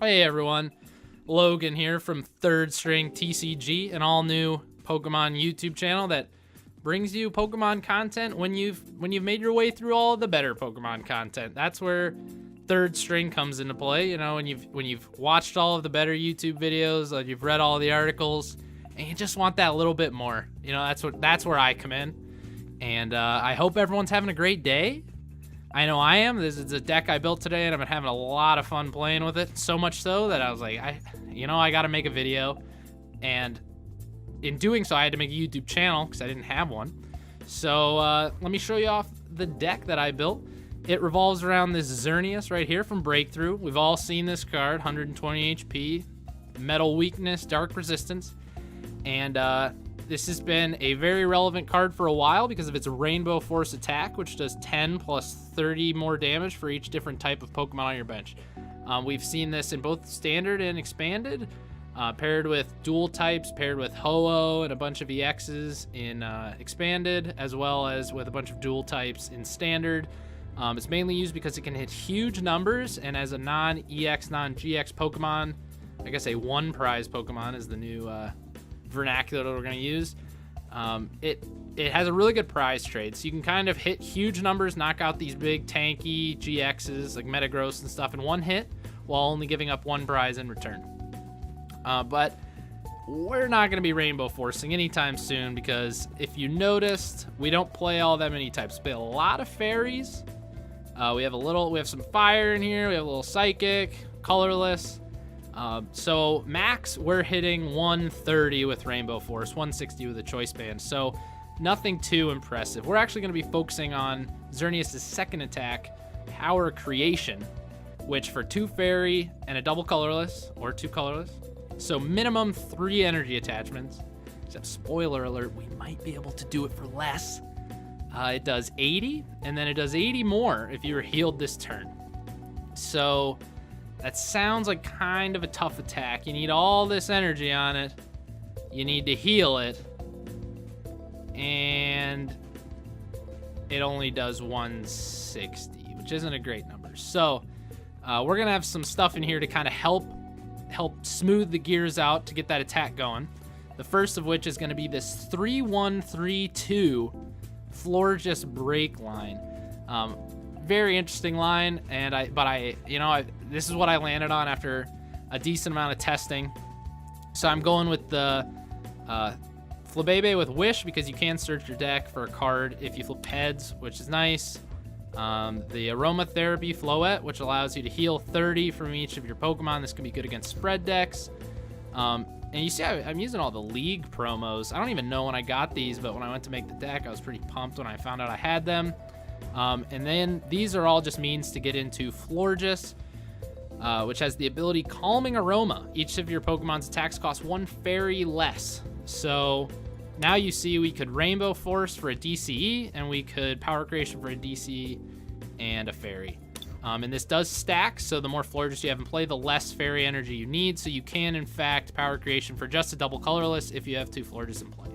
Hey everyone, Logan here from Third String TCG, an all-new Pokemon YouTube channel that brings you Pokemon content when you've made your way through all the better Pokemon content. That's where Third String comes into play. You know, when you've watched all of the better YouTube videos, you've read all the articles, and you just want that little bit more. You know, that's where I come in. And I hope everyone's having a great day. I know I am. This is a deck I built today, and I've been having a lot of fun playing with it. So much so that I was like, I got to make a video. And in doing so, I had to make a YouTube channel because I didn't have one. So let me show you off the deck that I built. It revolves around this Xerneas right here from Breakthrough. We've all seen this card, 120 HP, Metal Weakness, Dark Resistance. And this has been a very relevant card for a while because of its Rainbow Force attack, which does 10 plus 30 more damage for each different type of Pokemon on your bench. We've seen this in both Standard and Expanded, paired with dual types, paired with Ho-Oh and a bunch of EXs in Expanded, as well as with a bunch of dual types in Standard. It's mainly used because it can hit huge numbers, and as a non-EX, non-GX Pokemon, I guess a one prize Pokemon is the new vernacular that we're going to use. It has a really good prize trade, so you can kind of hit huge numbers, knock out these big tanky GXs like Metagross and stuff in one hit while only giving up one prize in return. But we're not going to be Rainbow Forcing anytime soon because if you noticed, we don't play all that many types. We play a lot of fairies. We have some fire in here. We have a little psychic, colorless. So max, we're hitting 130 with Rainbow Force, 160 with a Choice Band. So nothing too impressive. We're actually going to be focusing on Xerneas' second attack, Power Creation, which for 2 fairy and a double colorless or 2 colorless. So minimum 3 energy attachments. Except spoiler alert, we might be able to do it for less. It does 80, and then it does 80 more if you were healed this turn. So that sounds like kind of a tough attack. You need all this energy on it. You need to heal it. And it only does 160, which isn't a great number. So we're going to have some stuff in here to kind of help smooth the gears out to get that attack going. The first of which is going to be this 3-1-3-2 Florges BREAK line. Very interesting line, and this is what I landed on after a decent amount of testing. So I'm going with the Flabébé with Wish because you can search your deck for a card if you flip heads, which is nice. The Aromatherapy Floette, which allows you to heal 30 from each of your Pokemon. This can be good against spread decks. And you see I'm using all the League promos. I don't even know when I got these, but when I went to make the deck, I was pretty pumped when I found out I had them. And then these are all just means to get into Florges, which has the ability Calming Aroma. Each of your Pokemon's attacks cost 1 fairy less. So now you see we could Rainbow Force for a DCE, and we could Power Creation for a DC and a fairy. And this does stack, so the more Florges you have in play, the less fairy energy you need. So you can, in fact, Power Creation for just a double colorless if you have 2 Florges in play.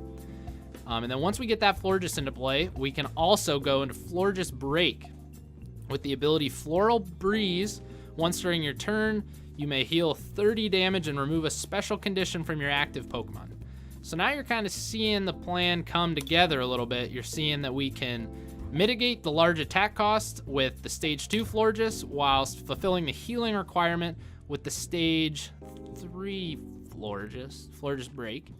And then once we get that Florges into play, we can also go into Florges BREAK with the ability Floral Breeze. Once during your turn, you may heal 30 damage and remove a special condition from your active Pokemon. So now you're kind of seeing the plan come together a little bit. You're seeing that we can mitigate the large attack cost with the Stage 2 Florges whilst fulfilling the healing requirement with the Stage 3 Florges BREAK.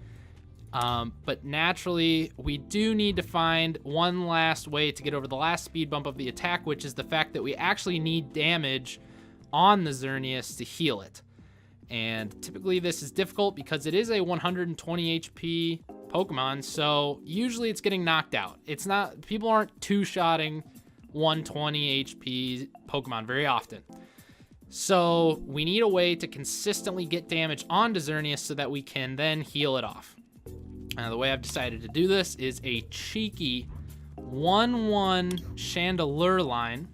But naturally, we do need to find one last way to get over the last speed bump of the attack, which is the fact that we actually need damage on the Xerneas to heal it. And typically this is difficult because it is a 120 HP Pokemon, so usually it's getting knocked out. It's not, people aren't two-shotting 120 HP Pokemon very often. So we need a way to consistently get damage onto Xerneas so that we can then heal it off. The way I've decided to do this is a cheeky 1-1 Chandelure line.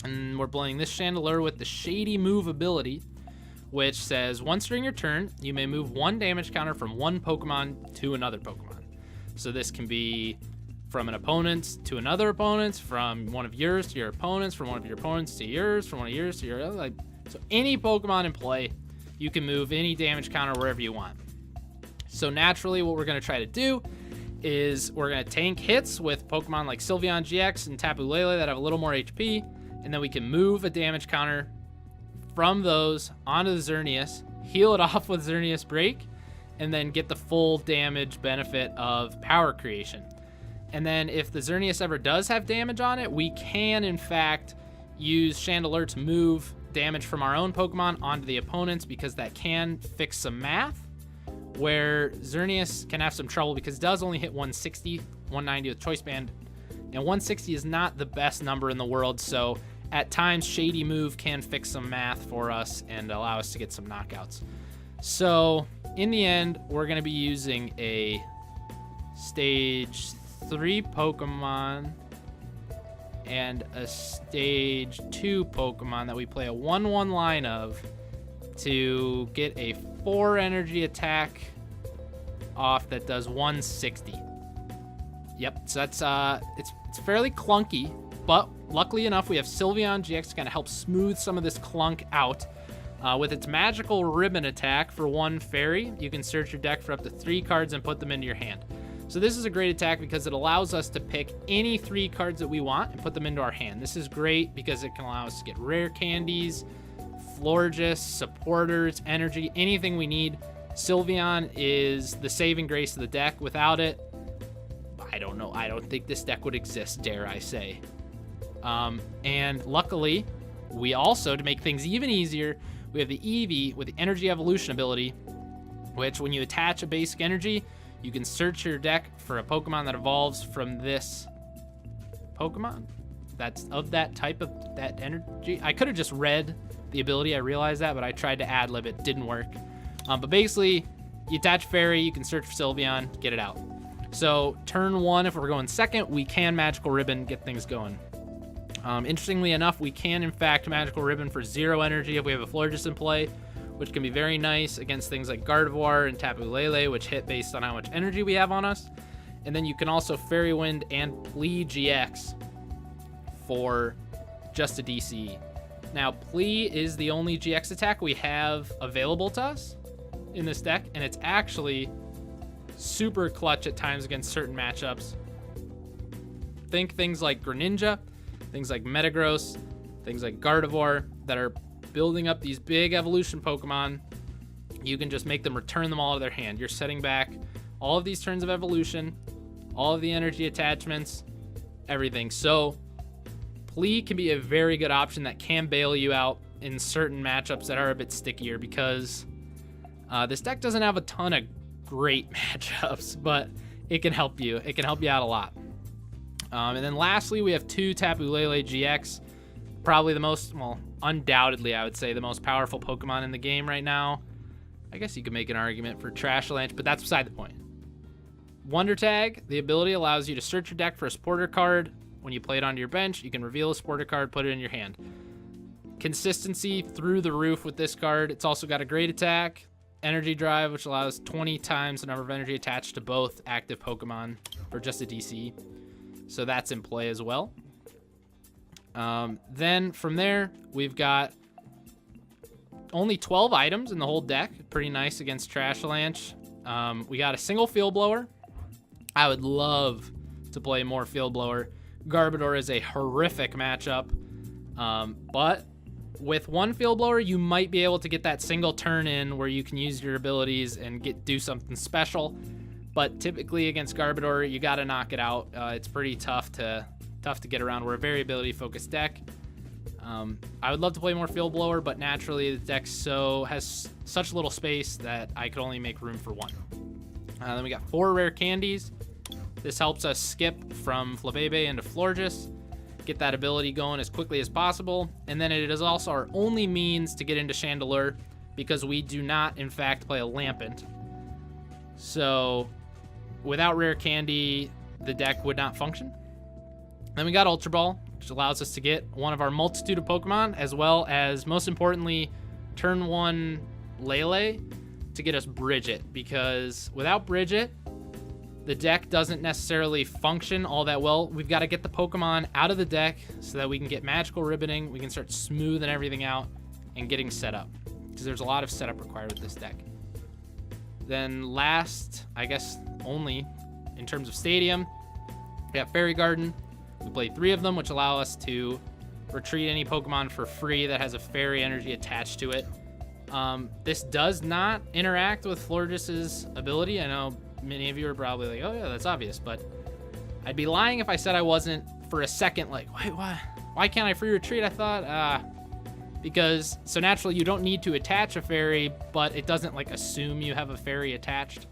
And we're playing this Chandelure with the Shady Move ability, which says once during your turn, you may move 1 damage counter from one Pokemon to another Pokemon. So this can be from an opponent to another opponent, from one of yours to your opponents, from one of your opponents to yours, from one of yours to your other. Like, So any Pokemon in play, you can move any damage counter wherever you want. So naturally, what we're going to try to do is we're going to tank hits with Pokemon like Sylveon-GX and Tapu Lele that have a little more HP, and then we can move a damage counter from those onto the Xerneas, heal it off with Xerneas Break, and then get the full damage benefit of power creation. And then if the Xerneas ever does have damage on it, we can in fact use Chandelure to move damage from our own Pokemon onto the opponent's, because that can fix some math where Xerneas can have some trouble because it does only hit 160, 190 with Choice Band, and 160 is not the best number in the world, so at times Shady Move can fix some math for us and allow us to get some knockouts. So in the end, we're going to be using a stage 3 Pokemon and a stage 2 Pokemon that we play a 1-1 line of to get a 4 energy attack off that does 160. Yep, so that's it's fairly clunky, but luckily enough we have Sylveon-GX to kind of help smooth some of this clunk out. With its magical ribbon attack for 1 fairy, you can search your deck for up to 3 cards and put them into your hand. So this is a great attack because it allows us to pick any 3 cards that we want and put them into our hand. This is great because it can allow us to get rare candies, Florges, supporters, energy, anything we need. Sylveon is the saving grace of the deck. Without it, I don't know. I don't think this deck would exist, dare I say. And luckily, we also, to make things even easier, we have the Eevee with the Energy Evolution ability, which when you attach a basic energy, you can search your deck for a Pokemon that evolves from this Pokemon that's of that type of that energy. I could have just read the ability, I realized that, but I tried to ad-lib it, didn't work. But basically, you attach Fairy, you can search for Sylveon, get it out. So turn 1, if we're going second, we can Magical Ribbon, get things going. Interestingly enough, we can in fact Magical Ribbon for 0 energy if we have a Florges in play, which can be very nice against things like Garbodor and Tapu Lele, which hit based on how much energy we have on us. And then you can also Fairy Wind and Plea GX for just a DC. Now, Plea is the only GX attack we have available to us in this deck, and it's actually super clutch at times against certain matchups. Think things like Greninja, things like Metagross, things like Gardevoir that are building up these big evolution Pokemon. You can just make them return them all to their hand. You're setting back all of these turns of evolution, all of the energy attachments, everything. So Plea can be a very good option that can bail you out in certain matchups that are a bit stickier, because this deck doesn't have a ton of great matchups, but it can help you. It can help you out a lot. And then lastly, we have 2 Tapu Lele-GX. Probably the most, well, undoubtedly, I would say, the most powerful Pokemon in the game right now. I guess you could make an argument for Trashalanche, but that's beside the point. Wonder Tag, the ability allows you to search your deck for a supporter card. When you play it onto your bench, you can reveal a supporter card, put it in your hand. Consistency through the roof with this card. It's also got a great attack, Energy Drive, which allows 20 times the number of energy attached to both active Pokemon for just a DC. So that's in play as well. Then from there, we've got only 12 items in the whole deck. Pretty nice against Trashalanche. We got a single Field Blower. I would love to play more Field Blower. Garbodor is a horrific matchup. But with 1 Field Blower, you might be able to get that single turn in where you can use your abilities and do something special. But typically against Garbodor, you got to knock it out. It's pretty tough to get around. We're a very ability-focused deck. I would love to play more Field Blower, but naturally the deck has such little space that I could only make room for 1. Then we got 4 rare candies. This helps us skip from Flabébé into Florges, get that ability going as quickly as possible, and then it is also our only means to get into Chandelure, because we do not, in fact, play a Lampent. So without rare candy, the deck would not function. Then we got Ultra Ball, which allows us to get one of our multitude of Pokemon, as well as, most importantly, turn 1 Lele to get us Brigette, because without Brigette, the deck doesn't necessarily function all that well. We've got to get the Pokemon out of the deck so that we can get Magical Ribboning, we can start smoothing everything out, and getting set up, because there's a lot of setup required with this deck. Then last, I guess only in terms of stadium, we have Fairy Garden. We play 3 of them, which allow us to retreat any Pokemon for free that has a fairy energy attached to it. This does not interact with Florges' ability. I know many of you are probably like, oh yeah, that's obvious, but I'd be lying if I said I wasn't for a second like, wait, why can't I free retreat? I thought, because, so naturally you don't need to attach a fairy, but it doesn't like assume you have a fairy attached.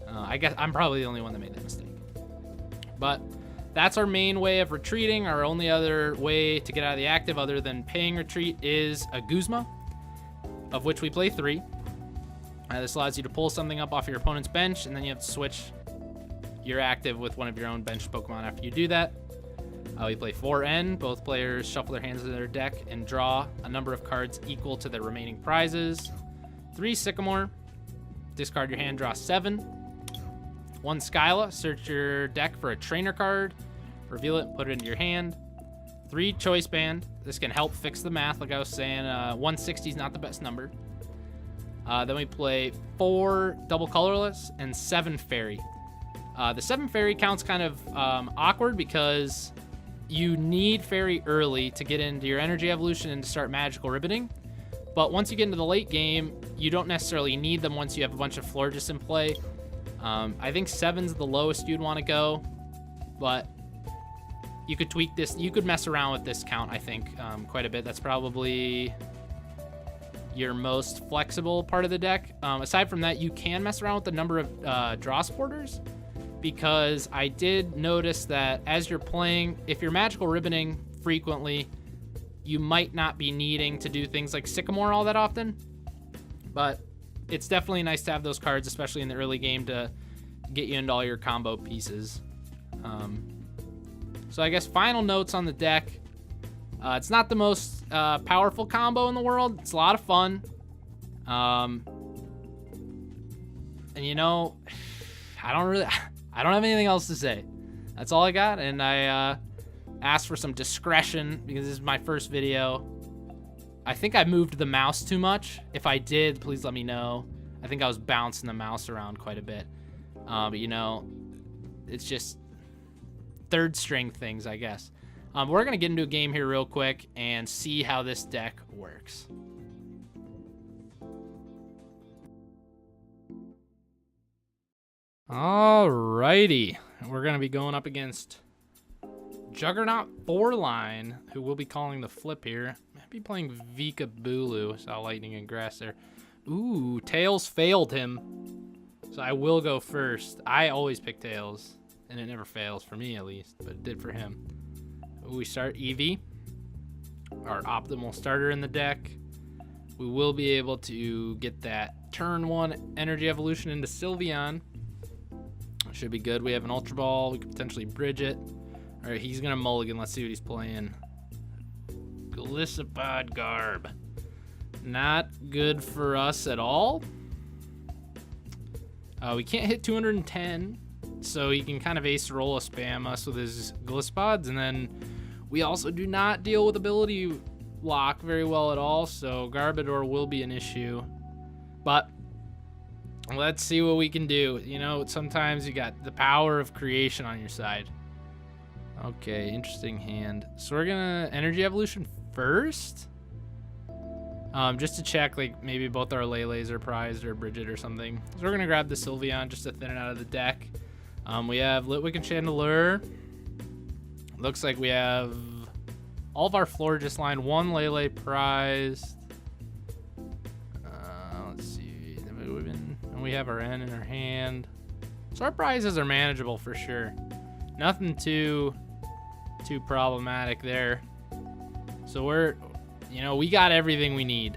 I guess I'm probably the only one that made that mistake. But that's our main way of retreating. Our only other way to get out of the active other than paying retreat is a Guzma, of which we play 3. This allows you to pull something up off your opponent's bench, and then you have to switch your active with one of your own bench Pokemon after you do that. We play 4N. Both players shuffle their hands into their deck and draw a number of cards equal to their remaining prizes. 3 Sycamore. Discard your hand, draw 7. 1 Skyla. Search your deck for a trainer card. Reveal it, put it into your hand. 3 Choice Band. This can help fix the math, like I was saying. 160 is not the best number. Then we play 4 Double Colorless and 7 Fairy. The 7 Fairy count's kind of awkward because you need Fairy early to get into your Energy Evolution and to start Magical Ribboning. But once you get into the late game, you don't necessarily need them once you have a bunch of Florges in play. I think 7's the lowest you'd want to go, but you could tweak this. You could mess around with this count, I think, quite a bit. That's probably your most flexible part of the deck. Aside from that, you can mess around with the number of draw supporters, because I did notice that as you're playing, if you're Magical Ribboning frequently, you might not be needing to do things like Sycamore all that often, but it's definitely nice to have those cards, especially in the early game, to get you into all your combo pieces. So I guess final notes on the deck. It's not the most powerful combo in the world. It's a lot of fun. And you know, I don't have anything else to say. That's all I got, and I asked for some discretion because this is my first video. I think I moved the mouse too much. If I did, please let me know. I think I was bouncing the mouse around quite a bit. But you know, it's just third string things, I guess. We're gonna get into a game here real quick and see how this deck works. Alrighty, we're gonna be going up against Juggernaut 4-line, who we'll be calling the flip here. Might be playing Vika Bulu. Saw lightning and grass there. Ooh, Tails failed him, so I will go first. I always pick Tails, and it never fails for me at least, but it did for him. Ooh, we start Eevee, our optimal starter in the deck. We will be able to get that turn 1 Energy Evolution into Sylveon. Should be good. We have an Ultra Ball. We could potentially bridge it. All right, he's gonna mulligan. Let's see what he's playing. Golisopod Garb. Not good for us at all. We can't hit 210, so he can kind of ace roll a spam us with his Golisopods, and then we also do not deal with ability lock very well at all, so Garbodor will be an issue. But let's see what we can do. You know, sometimes you got the power of creation on your side. Okay, interesting hand. So we're gonna Energy Evolution first. Just to check, like, maybe both our Lele's are prized or Brigette or something. So we're gonna grab the Sylveon just to thin it out of the deck. We have Litwick and Chandelure. Looks like we have all of our Florges line, 1 Lele prized. Let's see. And we have our N in our hand. So our prizes are manageable for sure. Nothing too problematic there. So we're, you know, we got everything we need.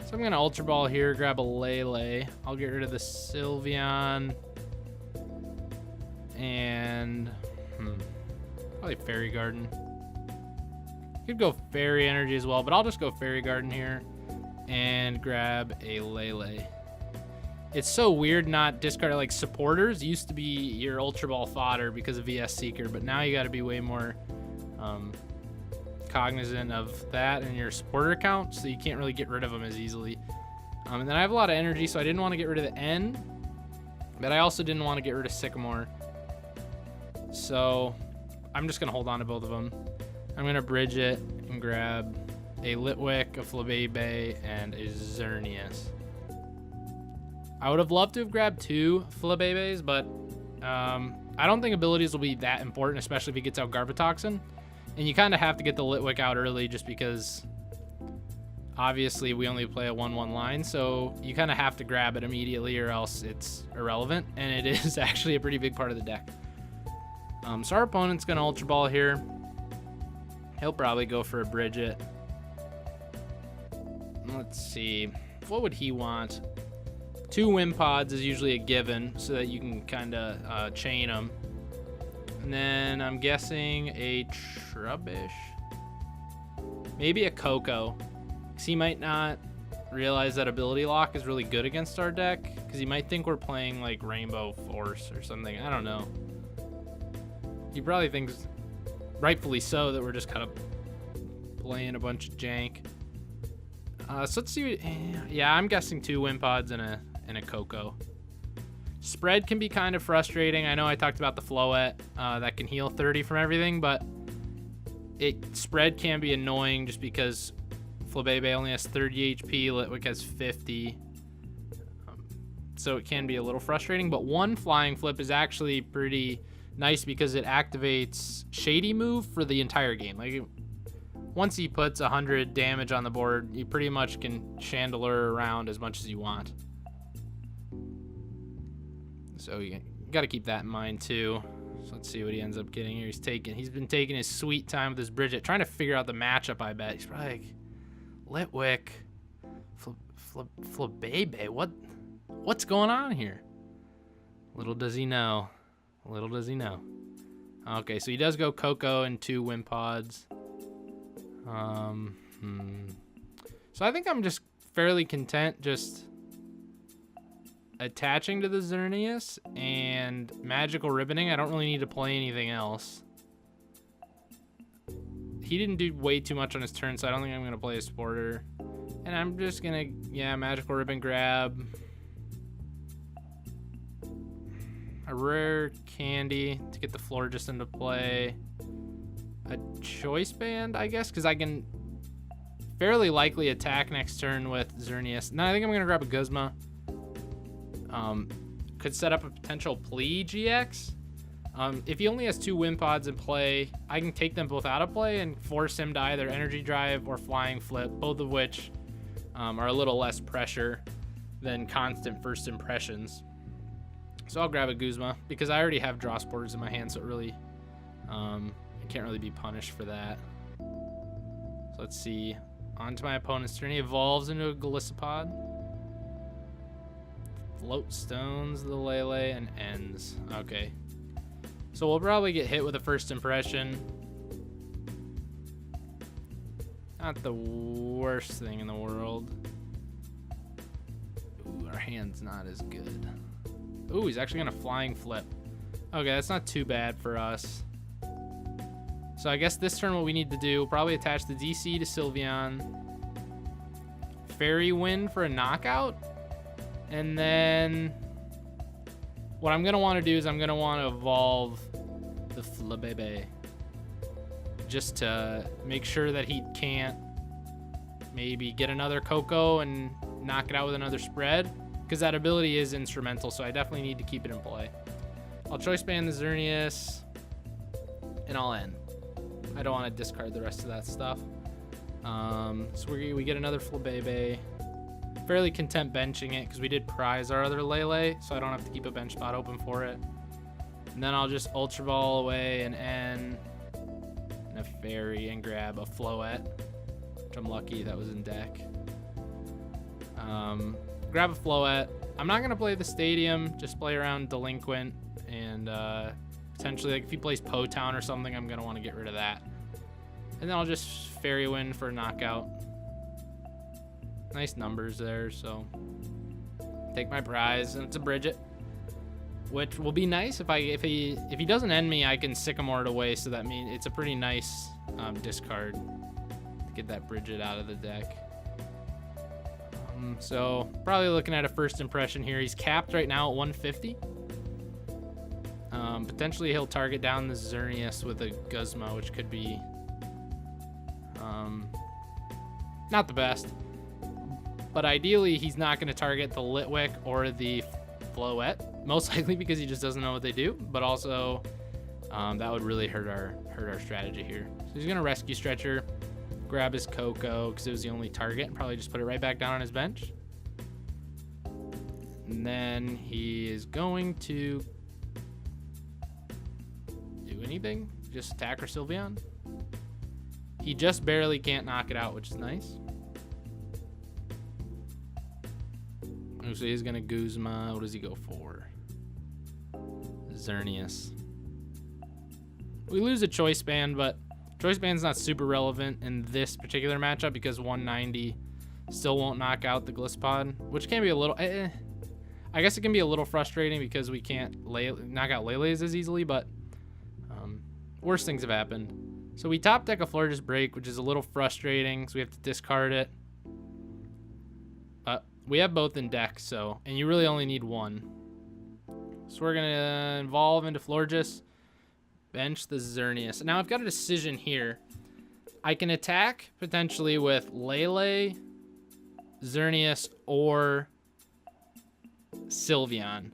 So I'm gonna Ultra Ball here, grab a Lele. I'll get rid of the Sylveon. And probably Fairy Garden. Could go Fairy Energy as well, but I'll just go Fairy Garden here and grab a Lele. It's so weird not discarding, like, supporters used to be your Ultra Ball fodder because of VS Seeker, but now you got to be way more cognizant of that in your supporter account, so you can't really get rid of them as easily. And then I have a lot of energy, so I didn't want to get rid of the N, but I also didn't want to get rid of Sycamore. So I'm just going to hold on to both of them. I'm going to bridge it and grab a Litwick, a Flabébé, and a Xerneas. I would have loved to have grabbed 2 Flabébés, but I don't think abilities will be that important, especially if he gets out Garbotoxin. And you kind of have to get the Litwick out early just because obviously we only play a 1-1 line, so you kind of have to grab it immediately or else it's irrelevant, and it is actually a pretty big part of the deck. So our opponent's going to Ultra Ball here. He'll probably go for a Brigette. Let's see. What would he want? 2 Wind Pods is usually a given so that you can kind of chain them. And then I'm guessing a Trubbish. Maybe a Coco. Because he might not realize that Ability Lock is really good against our deck. Because he might think we're playing like Rainbow Force or something. I don't know. He probably thinks, rightfully so, that we're just kind of playing a bunch of jank. So let's see. Yeah, I'm guessing 2 Wind Pods and a Coco. Spread can be kind of frustrating. I know I talked about the Floette that can heal 30 from everything, but spread can be annoying just because Flabébé only has 30 HP, Litwick has 50. So it can be a little frustrating, but 1 Flying Flip is actually pretty nice because it activates Shady Move for the entire game. Like, once he puts 100 damage on the board, you pretty much can Chandelure around as much as you want. So you got to keep that in mind too. So let's see what he ends up getting here. He's been taking his sweet time with his Brigette, trying to figure out the matchup, I bet. He's probably like, Litwick, Flabébé, what's going on here? Little does he know. Little does he know. Okay, so he does go Coco and 2 Wind Pods. So I think I'm just fairly content just attaching to the Xerneas and Magical Ribboning. I don't really need to play anything else. He didn't do way too much on his turn, so I don't think I'm going to play a Sporter. And I'm just going to, yeah, Magical Ribbon grab a Rare Candy to get the Florges into play. A Choice Band, I guess, because I can fairly likely attack next turn with Xerneas. No, I think I'm going to grab a Guzma. Could set up a potential Plea GX. If he only has 2 Wind Pods in play, I can take them both out of play and force him to either Energy Drive or Flying Flip, both of which are a little less pressure than constant First Impressions. So I'll grab a Guzma because I already have Draw Sporters in my hand, so it really, I can't really be punished for that. So let's see. On to my opponent's turn. He evolves into a Golisopod. Float Stones, the Lele, and ends. Okay. So we'll probably get hit with a First Impression. Not the worst thing in the world. Ooh, our hand's not as good. Ooh, he's actually gonna Flying Flip. Okay, that's not too bad for us. So I guess this turn what we need to do, we'll probably attach the DC to Sylveon. Fairy Wind for a knockout. And then what I'm going to want to do is I'm going to want to evolve the Flabébé just to make sure that he can't maybe get another Coco and knock it out with another spread, because that ability is instrumental, so I definitely need to keep it in play. I'll Choice Band the Xerneas, and I'll end. I don't want to discard the rest of that stuff. So we get another Flabébé. Fairly content benching it because we did prize our other Lele, so I don't have to keep a bench spot open for it. And then I'll just Ultra Ball away and N and a Fairy and grab a Floette, which I'm lucky that was in deck. Grab a Floette. I'm not going to play the Stadium, just play around Delinquent, and potentially like if he plays Po Town or something, I'm going to want to get rid of that. And then I'll just Fairy Wind for a knockout. Nice numbers there, so take my prize, and it's a Brigette, which will be nice if he doesn't end me, I can Sycamore it away, so that means it's a pretty nice discard. get that Brigette out of the deck. So probably looking at a first impression here. He's capped right now at 150. Potentially he'll target down the Xerneas with a Guzma, which could be not the best. But ideally, he's not going to target the Litwick or the Floette, most likely because he just doesn't know what they do. But also, that would really hurt our strategy here. So he's going to Rescue Stretcher, grab his Coco because it was the only target, and probably just put it right back down on his bench. And then he is going to do anything, just attack our Sylveon. He just barely can't knock it out, which is nice. So he's gonna Guzma. What does he go for? Xerneas. We lose a Choice Band, but Choice Band's not super relevant in this particular matchup because 190 still won't knock out the Golisopod, which can be a little. I guess it can be a little frustrating because we can't knock out Lele's as easily, but worse things have happened. So we top deck a Florges BREAK, which is a little frustrating, so we have to discard it. We have both in deck, so, and you really only need one. So we're gonna evolve into Florges, bench the Xerneas. Now I've got a decision here. I can attack potentially with Lele, Xerneas, or Sylveon.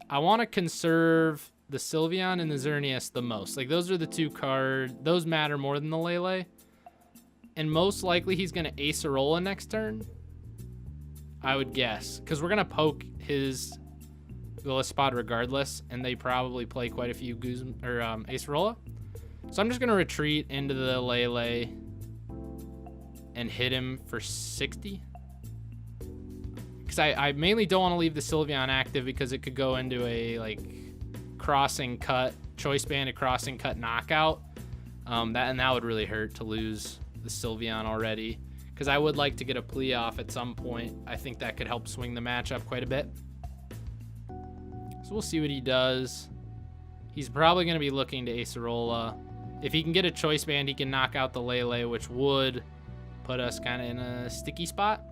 I want to conserve the Sylveon and the Xerneas the most. Like, those are the two cards. Those matter more than the Lele. And most likely he's going to Acerola next turn, I would guess. Because we're going to poke his Golisopod regardless, and they probably play quite a few Acerola. So I'm just going to retreat into the Lele and hit him for 60. Because I mainly don't want to leave the Sylveon active because it could go into a, like, crossing cut, Choice Band, a crossing cut knockout. That would really hurt to lose the Sylveon already. Because I would like to get a plea off at some point. I think that could help swing the matchup quite a bit. So we'll see what he does. He's probably going to be looking to Acerola. If he can get a Choice Band, he can knock out the Lele, which would put us kind of in a sticky spot.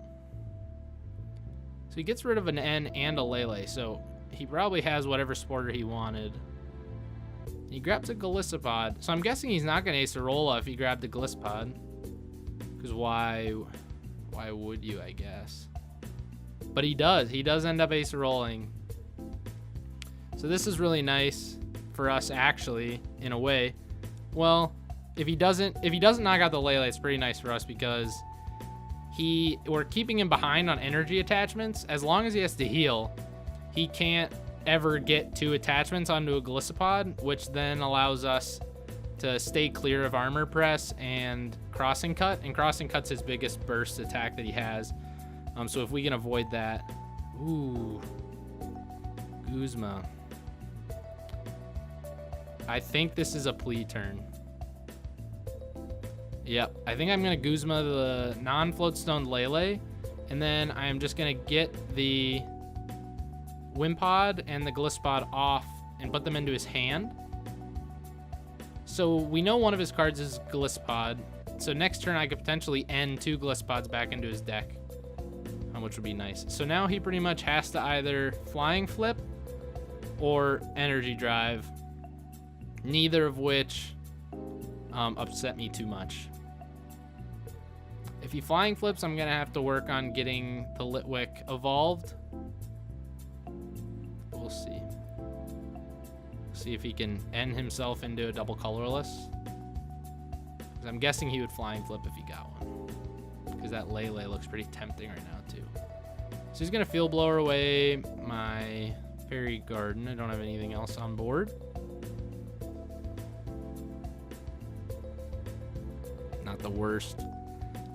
So he gets rid of an N and a Lele, so he probably has whatever Sporter he wanted. He grabs a Golisopod. So I'm guessing he's not going to Acerola if he grabbed the Golisopod. Because why would you, I guess? But he does. He does end up Acerolling. So this is really nice for us, actually, in a way. Well, if he doesn't knock out the Lele, it's pretty nice for us because we're keeping him behind on energy attachments. As long as he has to heal, he can't ever get 2 attachments onto a Golisopod, which then allows us to stay clear of armor press and crossing cut. And crossing cut's his biggest burst attack that he has. So if we can avoid that, ooh, Guzma. I think this is a plea turn. Yep, I think I'm gonna Guzma the non-float stone Lele, and then I'm just gonna get the Wimpod and the Golisopod off and put them into his hand. So we know one of his cards is Golisopod. So next turn I could potentially end 2 Golisopods back into his deck, which would be nice. So now he pretty much has to either Flying Flip or Energy Drive, neither of which upset me too much. If he Flying Flips, I'm gonna have to work on getting the Litwick evolved. We'll see. See if he can end himself into a double Colorless. Because I'm guessing he would Flying Flip if he got one. Because that Lele looks pretty tempting right now too. So he's gonna Field Blower away my Fairy Garden. I don't have anything else on board. Not the worst.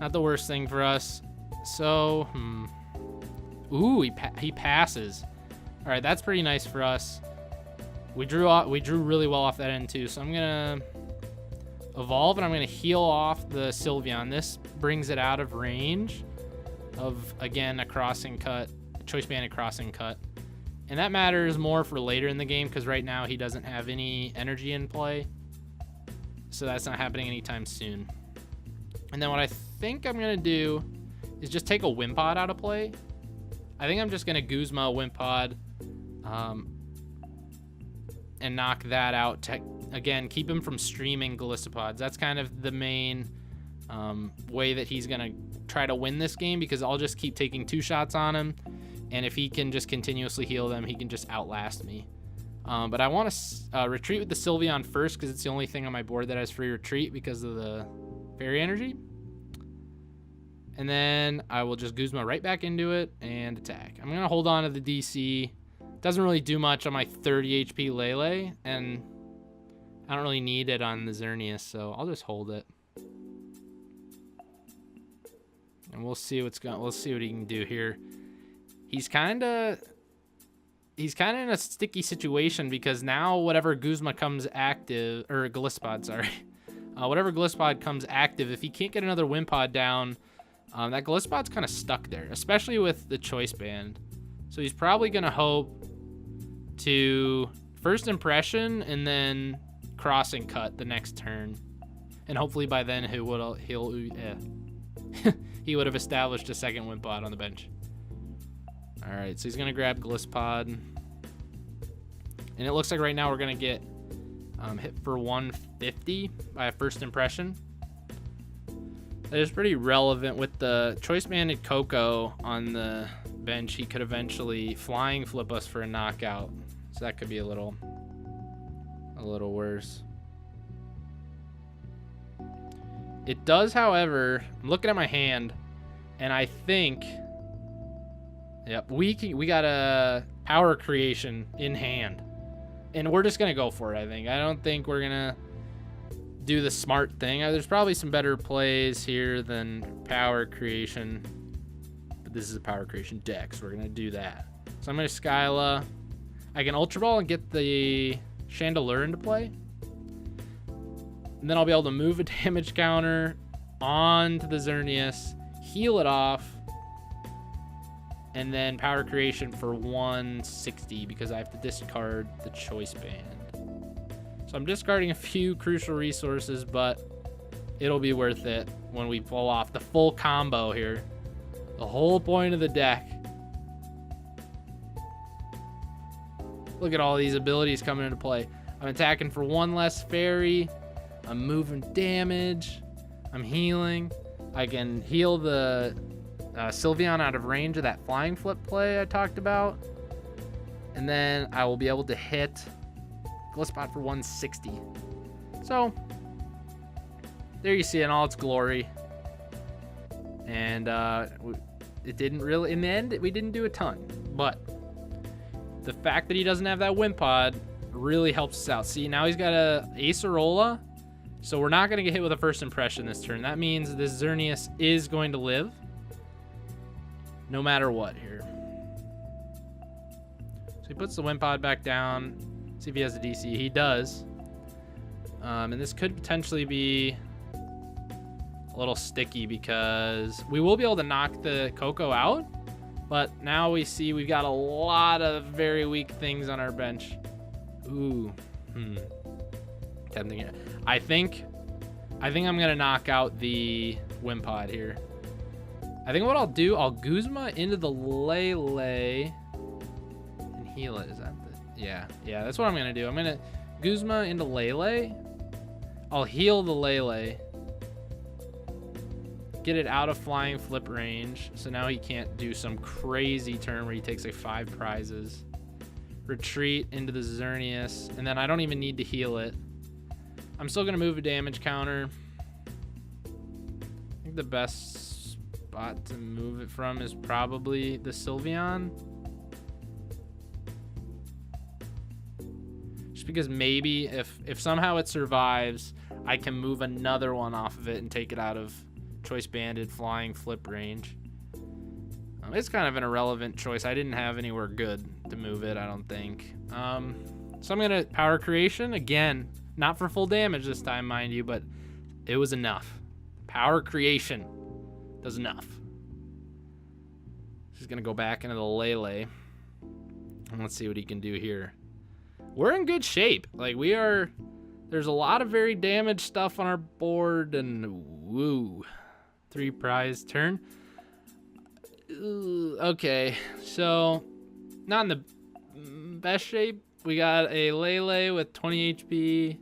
Not the worst thing for us. So, ooh, he passes. All right, that's pretty nice for us. We drew really well off that end too. So I'm gonna evolve and I'm gonna heal off the Sylveon. This brings it out of range of, again, a crossing cut, a Choice Band and crossing cut. And that matters more for later in the game because right now he doesn't have any energy in play. So that's not happening anytime soon. And then what I think I'm going to do is just take a Wimpod out of play. I think I'm just going to Guzma Wimpod and knock that out to, again, keep him from streaming Golisopods. That's kind of the main way that he's going to try to win this game, because I'll just keep taking 2 shots on him. And if he can just continuously heal them, he can just outlast me. But I want to retreat with the Sylveon first, because it's the only thing on my board that has free retreat because of the fairy energy. And then I will just Guzma right back into it and attack. I'm going to hold on to the DC. Doesn't really do much on my 30 HP Lele, and I don't really need it on the Xerneas, so I'll just hold it. And we'll see what he can do here. He's kind of in a sticky situation, because now whatever Guzma comes active, or Golisopod, sorry. Whatever Golisopod comes active, if he can't get another Wimpod down, that Golisopod's kind of stuck there, especially with the Choice Band. So he's probably going to hope to first impression and then cross and cut the next turn. And hopefully by then he would have established a second Wimpod on the bench. All right, so he's going to grab Golisopod. And it looks like right now we're going to get hit for 150 by a first impression. That is pretty relevant. With the Choice Banded Coco on the bench, he could eventually flying flip us for a knockout. So that could be a little worse. It does, however, I'm looking at my hand, and I think, yep, we got a power creation in hand. And we're just going to go for it, I think. I don't think we're going to do the smart thing. There's probably some better plays here than power creation. But this is a power creation deck, so we're going to do that. So I'm going to Skyla. I can Ultra Ball and get the Chandelure into play. And then I'll be able to move a damage counter onto the Xerneas, heal it off, and then power creation for 160 because I have to discard the Choice Band. So I'm discarding a few crucial resources, but it'll be worth it when we pull off the full combo here. The whole point of the deck. Look at all these abilities coming into play. I'm attacking for 1 less fairy. I'm moving damage. I'm healing. I can heal the Sylveon out of range of that flying flip play I talked about. And then I will be able to hit Golisopod for 160. So, there you see it in all its glory. And it didn't really, in the end, we didn't do a ton. But the fact that he doesn't have that Wimpod really helps us out. See, now he's got a Acerola. So we're not going to get hit with a first impression this turn. That means this Xerneas is going to live. No matter what here. So he puts the Wimpod back down. See if he has a DC. He does. And this could potentially be a little sticky because we will be able to knock the Coco out. But now we see we've got a lot of very weak things on our bench. Ooh. Tempting it. I think I'm going to knock out the Wimpod here. I think what I'll do, I'll Guzma into the Lele and heal it. Is that the... Yeah, that's what I'm going to do. I'm going to Guzma into Lele. I'll heal the Lele. Get it out of flying flip range. So now he can't do some crazy turn where he takes like 5 prizes. Retreat into the Xerneas. And then I don't even need to heal it. I'm still going to move a damage counter. I think the best spot to move it from is probably the Sylveon. Just because maybe if somehow it survives, I can move another one off of it and take it out of Choice Banded flying flip range. It's kind of an irrelevant choice. I didn't have anywhere good to move it, I don't think. So I'm going to power creation again. Not for full damage this time, mind you, but it was enough. Power creation does enough. He's going to go back into the Lele. And let's see what he can do here. We're in good shape. Like, we are... There's a lot of very damaged stuff on our board, and woo. 3 prize turn. Okay, so not in the best shape. We got a Lele with 20 HP.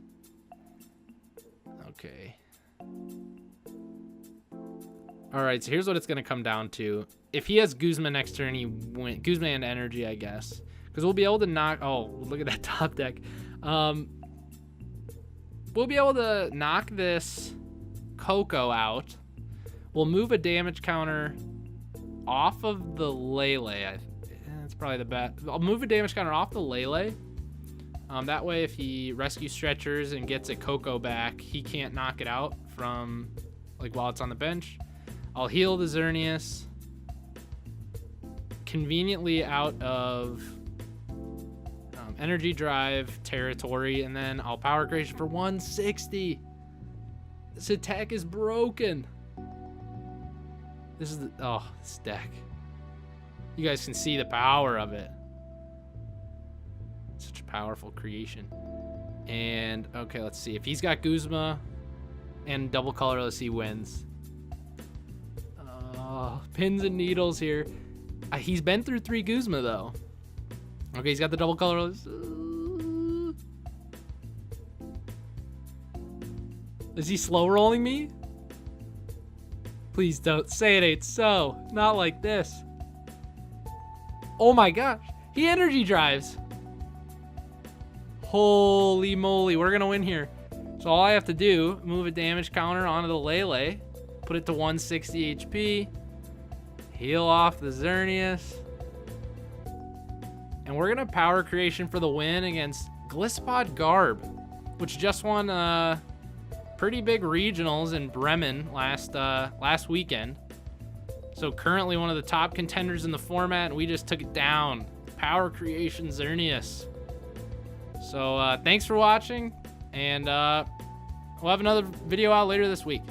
Okay. All right, so here's what it's gonna come down to. If he has Guzma next turn, he wins. Guzma and Energy, I guess, because we'll be able to knock. Oh, look at that top deck. We'll be able to knock this Coco out. We'll move a damage counter off of the Lele. That's probably the best. I'll move a damage counter off the Lele. That way, if he rescues Stretchers and gets a Coco back, he can't knock it out from, like, while it's on the bench. I'll heal the Xerneas conveniently out of Energy Drive territory, and then I'll Power Creation for 160. This attack is broken. This is this deck. You guys can see the power of it. Such a powerful creation. And okay, let's see if he's got Guzma and double colorless, he wins. Pins and needles here. He's been through 3 Guzma though. Okay, he's got the double colorless. Is he slow rolling me? Please don't say it ain't so. Not like this. Oh my gosh. He energy drives. Holy moly. We're going to win here. So all I have to do, move a damage counter onto the Lele. Put it to 160 HP. Heal off the Xerneas. And we're going to Power Creation for the win against Golisopod Garb, which just won pretty big regionals in Bremen last weekend. So currently one of the top contenders in the format, and we just took it down. Power Creation Xerneas. So thanks for watching, and we'll have another video out later this week.